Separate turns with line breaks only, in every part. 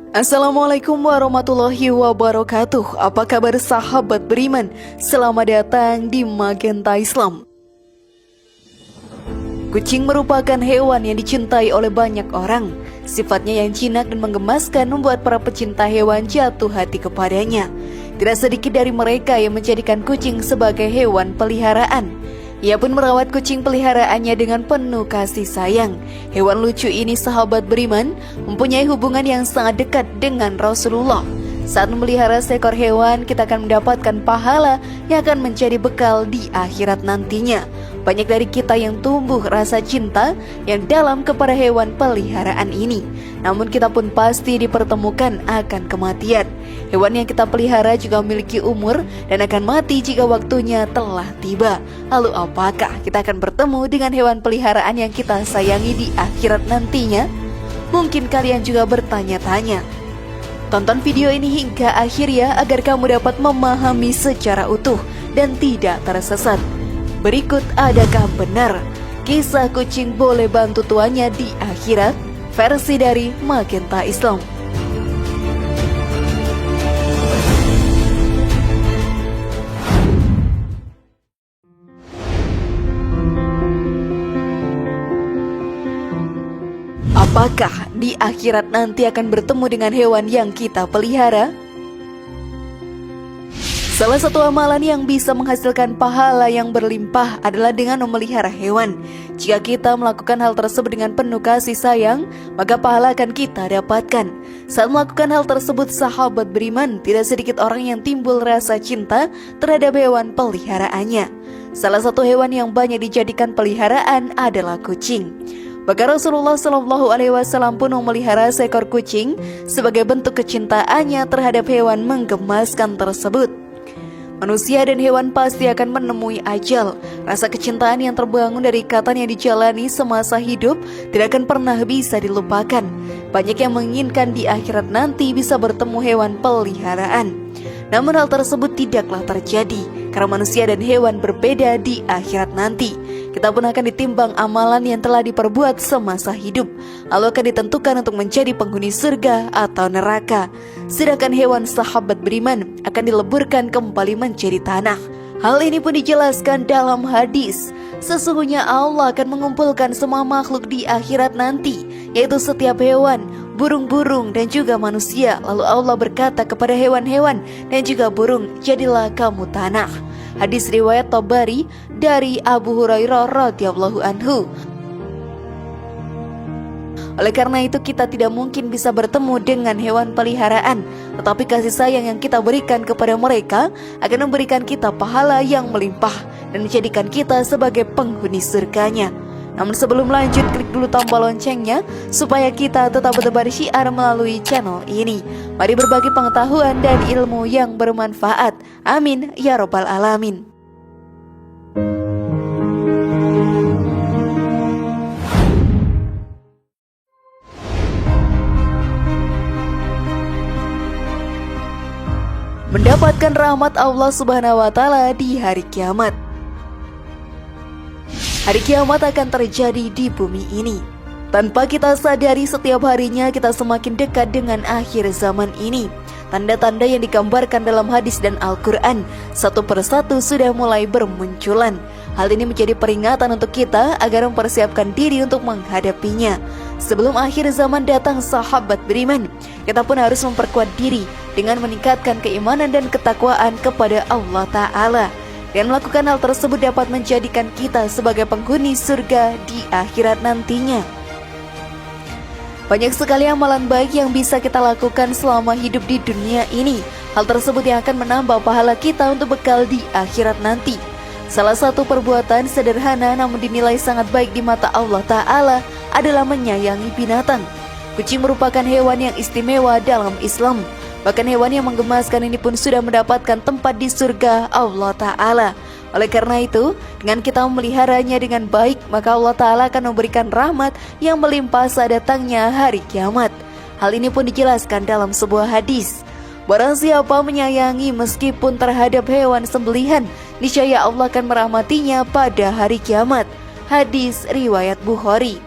Assalamualaikum warahmatullahi wabarakatuh. Apa kabar sahabat beriman? Selamat datang di Magenta Islam. Kucing merupakan hewan yang dicintai oleh banyak orang. Sifatnya yang jinak dan menggemaskan membuat para pecinta hewan jatuh hati kepadanya. Tidak sedikit dari mereka yang menjadikan kucing sebagai hewan peliharaan. Ia pun merawat kucing peliharaannya dengan penuh kasih sayang. Hewan lucu ini, sahabat beriman, mempunyai hubungan yang sangat dekat dengan Rasulullah. Saat memelihara seekor hewan, kita akan mendapatkan pahala yang akan menjadi bekal di akhirat nantinya. Banyak dari kita yang tumbuh rasa cinta yang dalam kepada hewan peliharaan ini. Namun kita pun pasti dipertemukan akan kematian. Hewan yang kita pelihara juga memiliki umur dan akan mati jika waktunya telah tiba. Lalu apakah kita akan bertemu dengan hewan peliharaan yang kita sayangi di akhirat nantinya? Mungkin kalian juga bertanya-tanya. Tonton video ini hingga akhir ya, agar kamu dapat memahami secara utuh dan tidak tersesat. Berikut, adakah benar kisah kucing boleh bantu tuannya di akhirat? Versi dari Magenta Islam. Apakah di akhirat nanti akan bertemu dengan hewan yang kita pelihara? Salah satu amalan yang bisa menghasilkan pahala yang berlimpah adalah dengan memelihara hewan. Jika kita melakukan hal tersebut dengan penuh kasih sayang, maka pahala akan kita dapatkan. Saat melakukan hal tersebut, sahabat beriman, tidak sedikit orang yang timbul rasa cinta terhadap hewan peliharaannya. Salah satu hewan yang banyak dijadikan peliharaan adalah kucing. Bahkan Rasulullah SAW pun memelihara seekor kucing sebagai bentuk kecintaannya terhadap hewan menggemaskan tersebut. Manusia dan hewan pasti akan menemui ajal. Rasa kecintaan yang terbangun dari ikatan yang dijalani semasa hidup tidak akan pernah bisa dilupakan. Banyak yang menginginkan di akhirat nanti bisa bertemu hewan peliharaan. Namun hal tersebut tidaklah terjadi, karena manusia dan hewan berbeda di akhirat nanti. Kita pun akan ditimbang amalan yang telah diperbuat semasa hidup, lalu akan ditentukan untuk menjadi penghuni surga atau neraka. Sedangkan hewan, sahabat beriman, akan dileburkan kembali menjadi tanah. Hal ini pun dijelaskan dalam hadis. Sesungguhnya Allah akan mengumpulkan semua makhluk di akhirat nanti, yaitu setiap hewan, burung-burung dan juga manusia. Lalu Allah berkata kepada hewan-hewan dan juga burung, jadilah kamu tanah. Hadis riwayat Tabari dari Abu Hurairah radhiyallahu anhu. Oleh karena itu, kita tidak mungkin bisa bertemu dengan hewan peliharaan, tetapi kasih sayang yang kita berikan kepada mereka akan memberikan kita pahala yang melimpah dan menjadikan kita sebagai penghuni surganya. Namun sebelum lanjut, klik dulu tombol loncengnya supaya kita tetap bertebar syiar melalui channel ini. Mari berbagi pengetahuan dan ilmu yang bermanfaat. Amin ya robbal alamin. Mendapatkan rahmat Allah Subhanahu wa Ta'ala di hari kiamat. Hari kiamat akan terjadi di bumi ini. Tanpa kita sadari, setiap harinya kita semakin dekat dengan akhir zaman ini. Tanda-tanda yang digambarkan dalam hadis dan Al-Quran satu persatu sudah mulai bermunculan. Hal ini menjadi peringatan untuk kita agar mempersiapkan diri untuk menghadapinya. Sebelum akhir zaman datang, sahabat beriman, kita pun harus memperkuat diri dengan meningkatkan keimanan dan ketakwaan kepada Allah Ta'ala. Dan melakukan hal tersebut dapat menjadikan kita sebagai penghuni surga di akhirat nantinya. Banyak sekali amalan baik yang bisa kita lakukan selama hidup di dunia ini. Hal tersebut yang akan menambah pahala kita untuk bekal di akhirat nanti. Salah satu perbuatan sederhana namun dinilai sangat baik di mata Allah Ta'ala adalah menyayangi binatang. Kucing merupakan hewan yang istimewa dalam Islam. Bahkan hewan yang menggemaskan ini pun sudah mendapatkan tempat di surga Allah Ta'ala. Oleh karena itu, dengan kita memeliharanya dengan baik, maka Allah Ta'ala akan memberikan rahmat yang melimpah saat datangnya hari kiamat. Hal ini pun dijelaskan dalam sebuah hadis. Barang siapa menyayangi meskipun terhadap hewan sembelihan, niscaya Allah akan merahmatinya pada hari kiamat. Hadis riwayat Bukhari.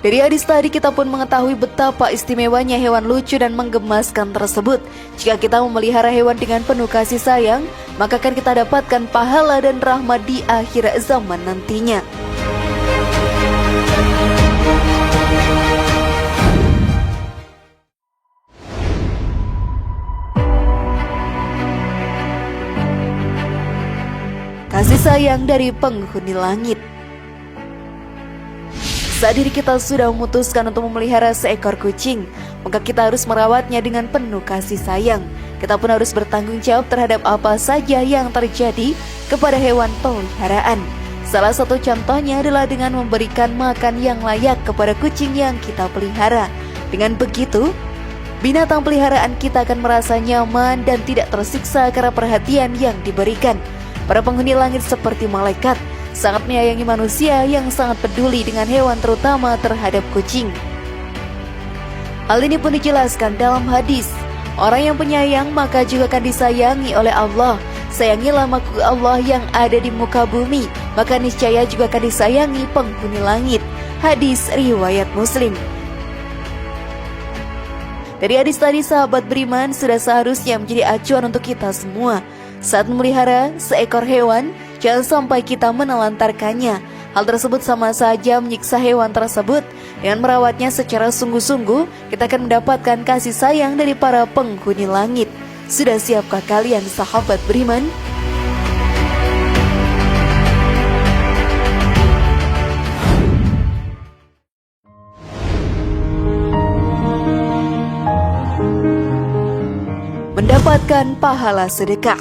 Dari hadis tadi kita pun mengetahui betapa istimewanya hewan lucu dan menggemaskan tersebut. Jika kita memelihara hewan dengan penuh kasih sayang, maka akan kita dapatkan pahala dan rahmat di akhir zaman nantinya. Kasih sayang dari penghuni langit. Saat diri kita sudah memutuskan untuk memelihara seekor kucing, maka kita harus merawatnya dengan penuh kasih sayang. Kita pun harus bertanggung jawab terhadap apa saja yang terjadi kepada hewan peliharaan. Salah satu contohnya adalah dengan memberikan makan yang layak kepada kucing yang kita pelihara. Dengan begitu, binatang peliharaan kita akan merasa nyaman dan tidak tersiksa karena perhatian yang diberikan. Para penghuni langit seperti malaikat, sangat menyayangi manusia yang sangat peduli dengan hewan, terutama terhadap kucing. Hal ini pun dijelaskan dalam hadis, orang yang penyayang maka juga akan disayangi oleh Allah. Sayangilah makhluk Allah yang ada di muka bumi, maka niscaya juga akan disayangi penghuni langit. Hadis riwayat Muslim. Dari hadis tadi, sahabat beriman sudah seharusnya menjadi acuan untuk kita semua. Saat memelihara seekor hewan, jangan sampai kita menelantarkannya. Hal tersebut sama saja menyiksa hewan tersebut. Dengan merawatnya secara sungguh-sungguh, kita akan mendapatkan kasih sayang dari para penghuni langit. Sudah siapkah kalian, sahabat beriman? Mendapatkan pahala sedekah.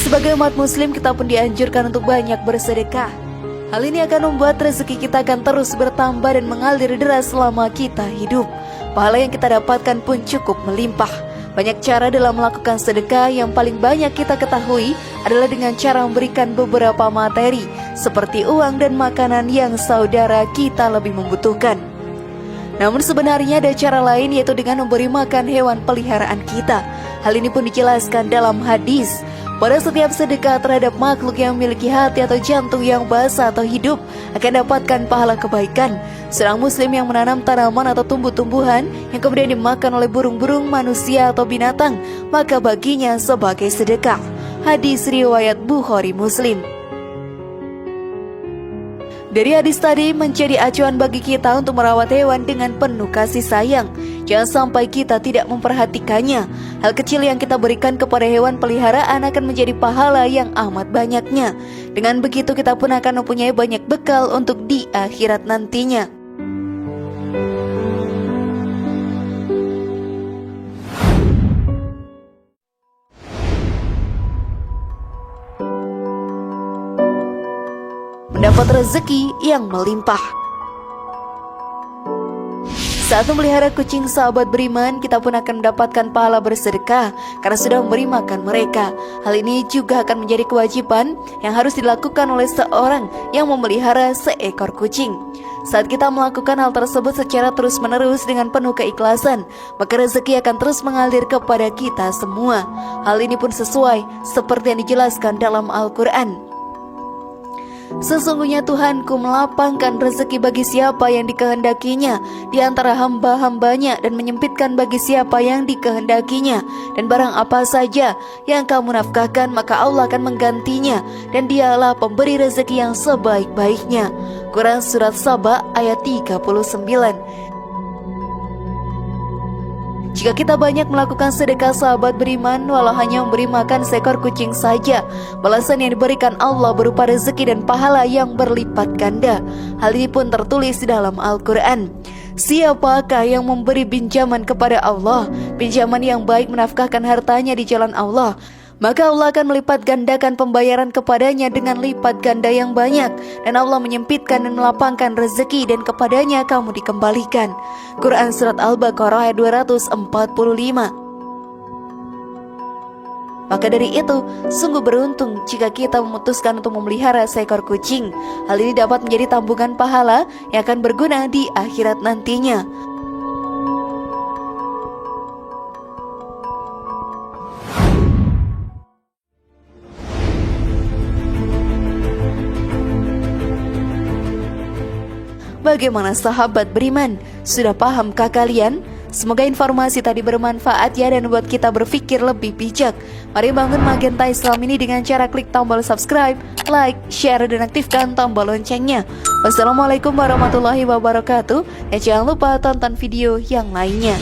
Sebagai umat muslim, kita pun dianjurkan untuk banyak bersedekah. Hal ini akan membuat rezeki kita akan terus bertambah dan mengalir deras selama kita hidup. Pahala yang kita dapatkan pun cukup melimpah. Banyak cara dalam melakukan sedekah. Yang paling banyak kita ketahui adalah dengan cara memberikan beberapa materi, seperti uang dan makanan yang saudara kita lebih membutuhkan. Namun sebenarnya ada cara lain, yaitu dengan memberi makan hewan peliharaan kita. Hal ini pun dijelaskan dalam hadis. Pada setiap sedekah terhadap makhluk yang memiliki hati atau jantung yang basah atau hidup akan dapatkan pahala kebaikan. Seorang muslim yang menanam tanaman atau tumbuh-tumbuhan yang kemudian dimakan oleh burung-burung, manusia atau binatang, maka baginya sebagai sedekah. Hadis riwayat Bukhari Muslim. Dari hadis tadi menjadi acuan bagi kita untuk merawat hewan dengan penuh kasih sayang. Jangan sampai kita tidak memperhatikannya. Hal kecil yang kita berikan kepada hewan peliharaan akan menjadi pahala yang amat banyaknya. Dengan begitu kita pun akan mempunyai banyak bekal untuk di akhirat nantinya. Mendapat rezeki yang melimpah. Saat memelihara kucing, sahabat beriman, kita pun akan mendapatkan pahala bersedekah karena sudah memberi makan mereka. Hal ini juga akan menjadi kewajiban yang harus dilakukan oleh seorang yang memelihara seekor kucing. Saat kita melakukan hal tersebut secara terus-menerus dengan penuh keikhlasan, maka rezeki akan terus mengalir kepada kita semua. Hal ini pun sesuai seperti yang dijelaskan dalam Al-Quran. Sesungguhnya Tuhanku melapangkan rezeki bagi siapa yang dikehendakinya di antara hamba-hambanya dan menyempitkan bagi siapa yang dikehendakinya. Dan barang apa saja yang kamu nafkahkan maka Allah akan menggantinya, dan dialah pemberi rezeki yang sebaik-baiknya. Quran Surat Saba ayat 39. Jika kita banyak melakukan sedekah, sahabat beriman, walau hanya memberi makan seekor kucing saja, balasan yang diberikan Allah berupa rezeki dan pahala yang berlipat ganda. Hal ini pun tertulis di dalam Al-Quran. Siapakah yang memberi pinjaman kepada Allah, pinjaman yang baik, menafkahkan hartanya di jalan Allah, maka Allah akan melipat gandakan pembayaran kepadanya dengan lipat ganda yang banyak, dan Allah menyempitkan dan melapangkan rezeki, dan kepadanya kamu dikembalikan. Quran Surat Al-Baqarah ayat 245. Maka dari itu, sungguh beruntung jika kita memutuskan untuk memelihara seekor kucing. Hal ini dapat menjadi tabungan pahala yang akan berguna di akhirat nantinya. Bagaimana sahabat beriman? Sudah pahamkah kalian? Semoga informasi tadi bermanfaat ya dan buat kita berpikir lebih bijak. Mari bangun Magenta Islam ini dengan cara klik tombol subscribe, like, share, dan aktifkan tombol loncengnya. Wassalamualaikum warahmatullahi wabarakatuh. Dan jangan lupa tonton video yang lainnya.